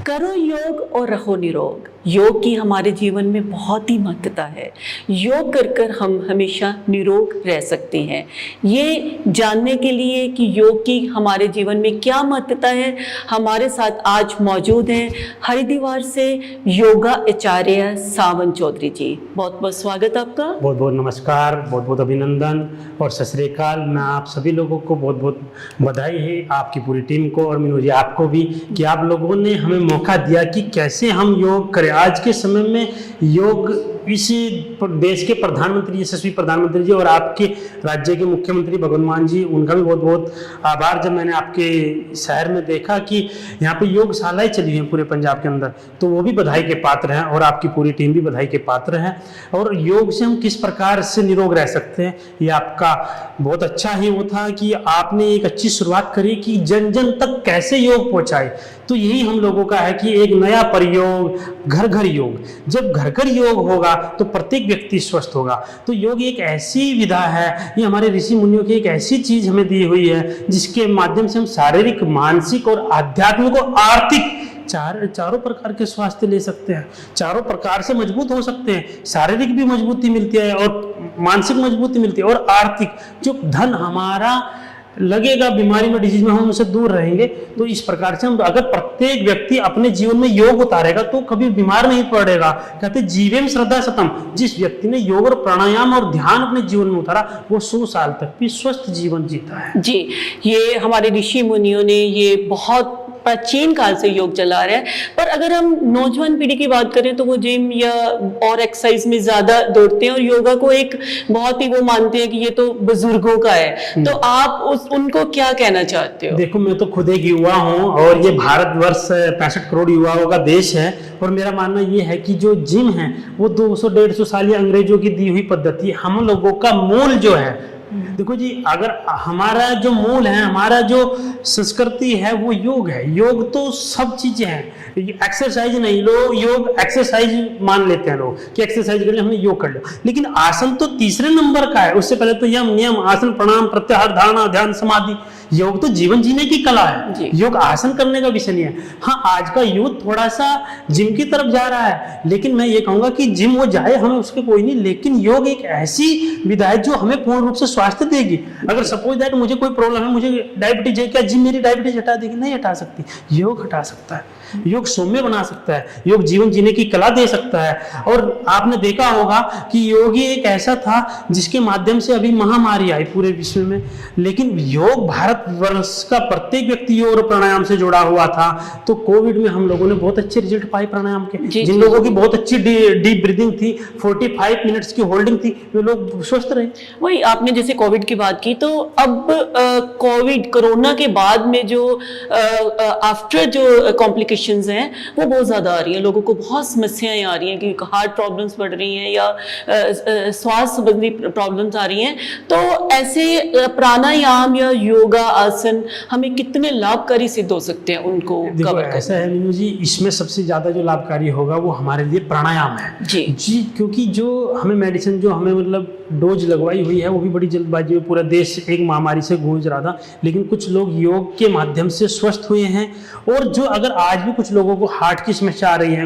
करो योग और रहो निरोग। योग की हमारे जीवन में बहुत ही महत्वता है। योग कर कर हम हमेशा निरोग रह सकते हैं। ये जानने के लिए कि योग की हमारे जीवन में क्या महत्वता है, हमारे साथ आज मौजूद हैं हरिद्वार से योगा आचार्य सावन चौधरी जी। बहुत बहुत स्वागत आपका। बहुत बहुत नमस्कार, बहुत बहुत अभिनंदन और सत श्री अकाल। मैं आप सभी लोगों को बहुत बहुत बधाई है, आपकी पूरी टीम को और मीनू जी आपको भी, कि आप लोगों ने हमें मौका दिया कि कैसे हम योग करें। आज के समय में योग इसी देश के प्रधानमंत्री, यशस्वी प्रधानमंत्री जी और आपके राज्य के मुख्यमंत्री भगवंत मान जी, उनका भी बहुत बहुत आभार। जब मैंने आपके शहर में देखा कि यहाँ पे योगशालाएं चली हुई हैं पूरे पंजाब के अंदर, तो वो भी बधाई के पात्र हैं और आपकी पूरी टीम भी बधाई के पात्र हैं। और योग से हम किस प्रकार से निरोग रह सकते हैं, ये आपका बहुत अच्छा ही वो था कि आपने एक अच्छी शुरुआत करी कि जन जन तक कैसे योग पहुँचाए। तो यही हम लोगों का है कि एक नया प्रयोग, घर घर योग। जब घर घर योग होगा तो प्रत्येक व्यक्ति स्वस्थ होगा। तो योग एक ऐसी विधा है, ये हमारे ऋषि मुनियों की एक ऐसी चीज हमें दी हुई है जिसके माध्यम से हम शारीरिक, मानसिक और आध्यात्मिक और आर्थिक चारों प्रकार के स्वास्थ्य ले सकते हैं। चारों प्रकार से मजबूत हो सकते हैं। शारीरिक भी मजबूती मिलती है और मानसिक मजबूती मिलती है और आर्थिक, जो धन हमारा लगेगा बीमारी में, डिजीज में, हम उनसे दूर रहेंगे। तो इस प्रकार से हम अगर प्रत्येक व्यक्ति अपने जीवन में योग उतारेगा तो कभी बीमार नहीं पड़ेगा। कहते जीवेम श्रद्धा सतम, जिस व्यक्ति ने योग और प्राणायाम और ध्यान अपने जीवन में उतारा वो 100 साल तक भी स्वस्थ जीवन जीता है। जी, ये हमारे ऋषि मुनियों ने ये बहुत प्राचीन काल से योग चला रहा है। पर अगर हम नौजवान पीढ़ी की बात करें तो वो जिम या और एक्सरसाइज में ज्यादा दौड़ते हैं और योगा को एक बहुत ही वो मानते हैं कि ये तो बुजुर्गों का है। तो आप उनको क्या कहना चाहते हो? देखो, मैं तो खुद एक युवा हूँ और ये भारतवर्ष 65 करोड़ युवाओं का देश है। और मेरा मानना ये है कि जो जिम है वो 200-150 साल या अंग्रेजों की दी हुई पद्धति, हम लोगों का मूल जो है, देखो जी, अगर हमारा जो मूल है, हमारा जो संस्कृति है वो योग है। योग तो सब चीजें हैं, एक्सरसाइज नहीं। लोग योग एक्सरसाइज मान लेते हैं लोग कि एक्सरसाइज कर लिया, हमने योग कर लिया, लेकिन आसन तो तीसरे नंबर का है। उससे पहले तो यम, नियम, आसन, प्राणायाम, प्रत्याहार, धारणा, ध्यान, समाधि। योग तो जीवन जीने की कला है, योग आसन करने का विषय नहीं है। हाँ, आज का यूथ थोड़ा सा जिम की तरफ जा रहा है, लेकिन मैं ये कहूंगा कि जिम वो जाए, हमें उसके कोई नहीं, लेकिन योग एक ऐसी विधा है जो हमें पूर्ण रूप से स्वास्थ्य देगी। अगर सपोज दैट मुझे कोई प्रॉब्लम है, मुझे डायबिटीज है, क्या जिम मेरी डायबिटीज हटा देगी? नहीं हटा सकती। योग हटा सकता है, योग सौम्य बना सकता है, योग जीवन जीने की कला दे सकता है। और आपने देखा होगा कि योग ही एक ऐसा था जिसके माध्यम से अभी महामारी आई पूरे विश्व में, लेकिन योग भारतवर्ष का प्रत्येक व्यक्ति योग और प्राणायाम से जुड़ा हुआ था। तो कोविड में हम लोगों ने बहुत अच्छे रिजल्ट पाए प्राणायाम के। जिन लोगों की बहुत अच्छी डीप ब्रीदिंग थी, 45 मिनट्स की होल्डिंग थी, वे लोग स्वस्थ रहे। वही आपने जैसे कोविड की बात की, तो अब कोविड, कोरोना के बाद में जो आफ्टर जो कॉम्प्लिकेशंस हैं वो बहुत ज्यादा आ रही हैं। लोगों को बहुत समस्याएं आ रही हैं कि हार्ट प्रॉब्लम्स बढ़ रही हैं या स्वास्थ्य संबंधी प्रॉब्लम्स आ रही हैं। तो ऐसे प्राणायाम या योगा आसन हमें कितने लाभकारी सिद्ध हो सकते हैं उनको कवर करना? ऐसा है मीनू जी, इसमें सबसे ज्यादा जो लाभकारी होगा वो हमारे लिए प्राणायाम है जी। क्योंकि जो हमें मेडिसिन, जो हमें मतलब डोज लगवाई हुई है, वो भी बड़ी जल्दबाजी में पूरा देश एक महामारी से गूंज रहा था, लेकिन कुछ लोग योग के माध्यम से स्वस्थ हुए हैं। और जो अगर आज भी कुछ लोगों को हार्ट की समस्या आ रही है,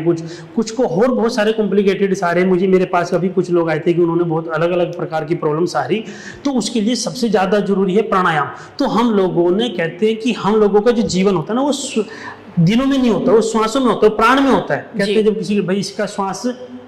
कुछ को और बहुत सारे कॉम्प्लिकेटेड सारे, मेरे पास अभी कुछ लोग आए थे कि उन्होंने बहुत अलग अलग प्रकार की प्रॉब्लम्स आ रही, तो उसके लिए सबसे ज्यादा जरूरी है प्राणायाम। तो हम लोगों ने कहते हैं कि हम लोगों का जो जीवन होता है ना, वो दिनों में नहीं होता, वो श्वासों में होता है, प्राण में होता है। कहते हैं जब किसी भाई इसका श्वास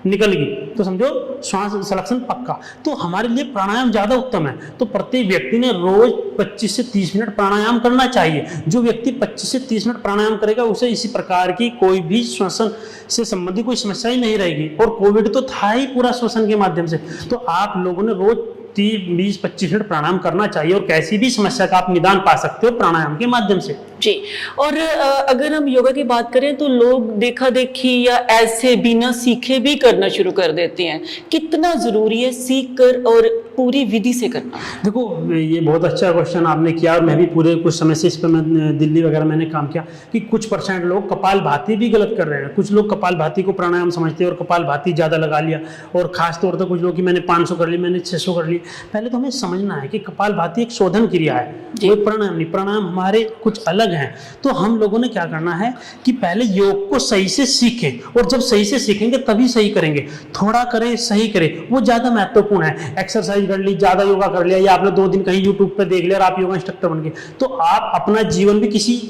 निकल गई तो समझो श्वास सलेक्शन पक्का। तो हमारे लिए प्राणायाम ज्यादा उत्तम है। तो प्रत्येक व्यक्ति ने रोज 25 से 30 मिनट प्राणायाम करना चाहिए। जो व्यक्ति 25 से 30 मिनट प्राणायाम करेगा उसे इसी प्रकार की कोई भी श्वसन से संबंधित कोई समस्या ही नहीं रहेगी। और कोविड तो था ही पूरा श्वसन के माध्यम से। तो आप लोगों ने रोज 30-20-25 मिनट प्राणायाम करना चाहिए और कैसी भी समस्या का आप निदान पा सकते हो प्राणायाम के माध्यम से जी। और अगर हम योगा की बात करें तो लोग देखा देखी या ऐसे बिना सीखे भी करना शुरू कर देते हैं। कितना जरूरी है सीख कर और पूरी विधि से करना? देखो, ये बहुत अच्छा क्वेश्चन आपने किया और मैं भी पूरे कुछ समय से इस पर मैं दिल्ली वगैरह मैंने काम किया कि कुछ % लोग कपालभाति भी गलत कर रहे हैं। कुछ लोग कपालभाति को प्राणायाम समझते हैं और कपालभाति ज़्यादा लगा लिया। और खास तौर पर कुछ लोग कि मैंने 500 कर ली, मैंने 600 कर ली। पहले तो हमें समझना है कि कपालभाति एक शोधन क्रिया है, कोई प्राणायाम नहीं। प्राणायाम हमारे कुछ अलग हैं। तो हम लोगों ने क्या करना है कि पहले योग को सही से सीखें, और जब सही से सीखेंगे तभी सही करेंगे। थोड़ा करें, सही करें, वो ज़्यादा महत्वपूर्ण है। एक्सरसाइज कर ली, ज़्यादा योगा कर लिया, या आपने 2 दिन कहीं यूट्यूब पे देख लिया और आप योगा इंस्ट्रक्टर बन गए, तो आप अपना जीवन भी किसी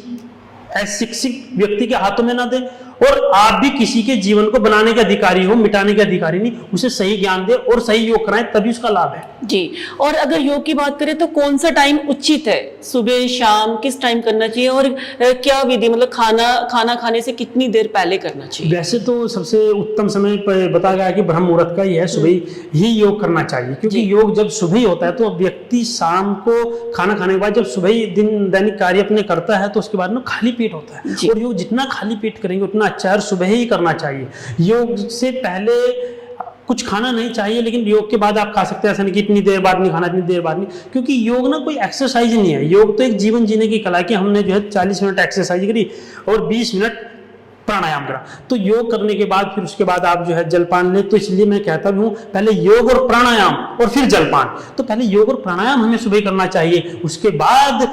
अशिक्षित व्यक्ति के हाथों में ना दें, और आप भी किसी के जीवन को बनाने के अधिकारी हो, मिटाने के अधिकारी नहीं। उसे सही ज्ञान दे और सही योग कराएं, तभी उसका लाभ है जी। और अगर योग की बात करें तो कौन सा टाइम उचित है, सुबह शाम किस टाइम करना चाहिए, और क्या विधि, मतलब खाना खाने से कितनी देर पहले करना चाहिए? वैसे तो सबसे उत्तम समय बताया गया है कि ब्रह्म मुहूर्त का ही है, सुबह ही योग करना चाहिए, क्योंकि योग जब सुबह ही होता है तो व्यक्ति शाम को खाना खाने के बाद जब सुबह ही दैनिक कार्य अपने करता है तो उसके बाद में खाली पेट होता है, और योग जितना खाली पेट करेंगे उतना अच्छा है, और सुबह ही करना चाहिए। योग से पहले कुछ खाना नहीं चाहिए, लेकिन योग के बाद आप खा सकते हैं, ऐसा नहीं कि इतनी देर बाद नहीं खाना, इतनी देर बाद नहीं, क्योंकि योग ना कोई एक्सरसाइज नहीं है। योग तो एक जीवन जीने की कला है कि हमने जो है 40 मिनट एक्सरसाइज करी और 20 मिनट प्राणायाम करा। तो योग करने के बाद फिर उसके बाद आप जो है जलपान लें। तो इसलिए मैं कहता भी हूँ पहले योग और प्राणायाम और फिर जलपान। तो पहले योग और प्राणायाम हमें सुबह करना चाहिए, उसके बाद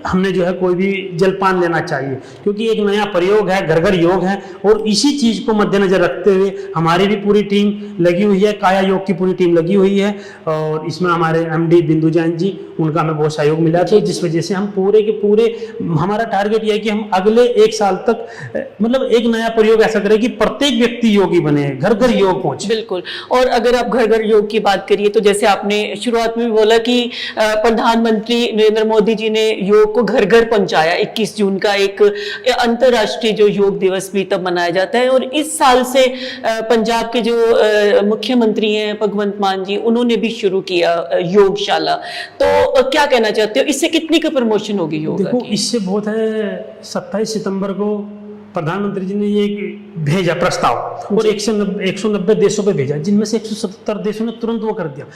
हमने जो है कोई भी जलपान लेना चाहिए, क्योंकि एक नया प्रयोग है, घर घर योग है। और इसी चीज को मद्देनजर रखते हुए हमारी भी पूरी टीम लगी हुई है, काया योग की पूरी टीम लगी हुई है, और इसमें हमारे MD बिंदु जैन जी, उनका हमें बहुत सहयोग मिला। तो जिस वजह से हम पूरे के पूरे, हमारा टारगेट यह है कि हम अगले 1 साल तक मतलब एक नया प्रयोग ऐसा करें कि प्रत्येक व्यक्ति योगी बने, घर घर योग पहुंचे। बिल्कुल। और अगर आप घर घर योग की बात करिए तो जैसे आपने शुरुआत में भी बोला कि प्रधानमंत्री नरेंद्र मोदी जी ने योग को घर घर पहुंचाया। 21 जून का एक अंतर्राष्ट्रीय जो योग दिवस भी तब मनाया जाता है, और इस साल से पंजाब के जो मुख्यमंत्री हैं भगवंत मान जी, उन्होंने भी शुरू किया योगशाला। तो क्या कहना चाहते हो, इससे कितनी का प्रमोशन होगी योग? देखो, इससे बहुत है। 27 सितंबर को प्रधानमंत्री जी ने ये भेजा प्रस्ताव, और 190 देशों पे भेजा, जिनमें से 177 देशों ने तुरंत वो कर दिया।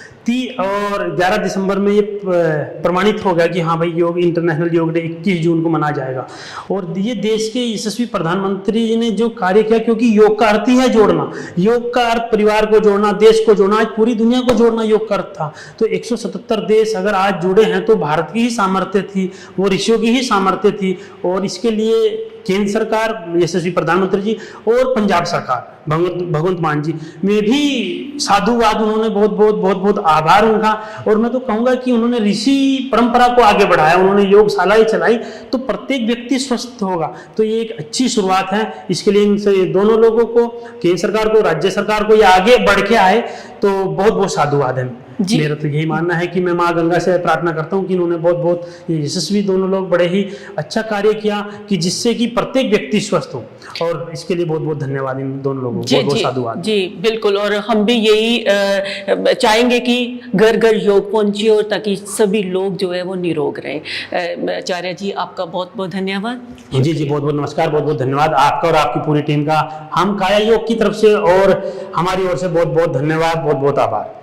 और 11 दिसंबर में ये प्रमाणित हो गया कि हाँ भाई, योग इंटरनेशनल योग डे 21 जून को मनाया जाएगा। और ये देश के यशस्वी प्रधानमंत्री जी ने जो कार्य किया, क्योंकि योग का अर्थ ही है जोड़ना। योग का अर्थ परिवार को जोड़ना, देश को जोड़ना, आज पूरी दुनिया को जोड़ना योग का अर्थ था। तो 177 देश अगर आज जुड़े हैं तो भारत की ही सामर्थ्य थी, वो ऋषियों की ही सामर्थ्य थी। और इसके लिए केंद्र सरकार, यशस्वी प्रधानमंत्री जी, और पंजाब सरकार भगवंत मान जी में भी साधुवाद, उन्होंने बहुत बहुत बहुत बहुत आभार उनका। और मैं तो कहूँगा कि उन्होंने ऋषि परंपरा को आगे बढ़ाया, उन्होंने योगशालाएं चलाई, तो प्रत्येक व्यक्ति स्वस्थ होगा। तो ये एक अच्छी शुरुआत है। इसके लिए इनसे दोनों लोगों को, केंद्र सरकार को, राज्य सरकार को, ये आगे बढ़ के आए तो बहुत बहुत साधुवाद है। मेरा तो यही मानना है कि मैं माँ गंगा से प्रार्थना करता हूँ कि इन्होंने बहुत बहुत यशस्वी दोनों लोग बड़े ही अच्छा कार्य किया, कि जिससे कि प्रत्येक व्यक्ति स्वस्थ हो। और इसके लिए बहुत बहुत धन्यवाद इन दोनों लोगों को, बहुत बहुत साधुवाद। जी बिल्कुल। और हम भी यही चाहेंगे कि घर घर योग पहुंचे, और ताकि सभी लोग जो है वो निरोग रहें। आचार्य जी, आपका बहुत बहुत धन्यवाद। जी जी, बहुत बहुत नमस्कार, बहुत बहुत धन्यवाद आपका और आपकी पूरी टीम का। हम काया योग की तरफ से और हमारी ओर से बहुत बहुत धन्यवाद, बहुत बहुत आभार।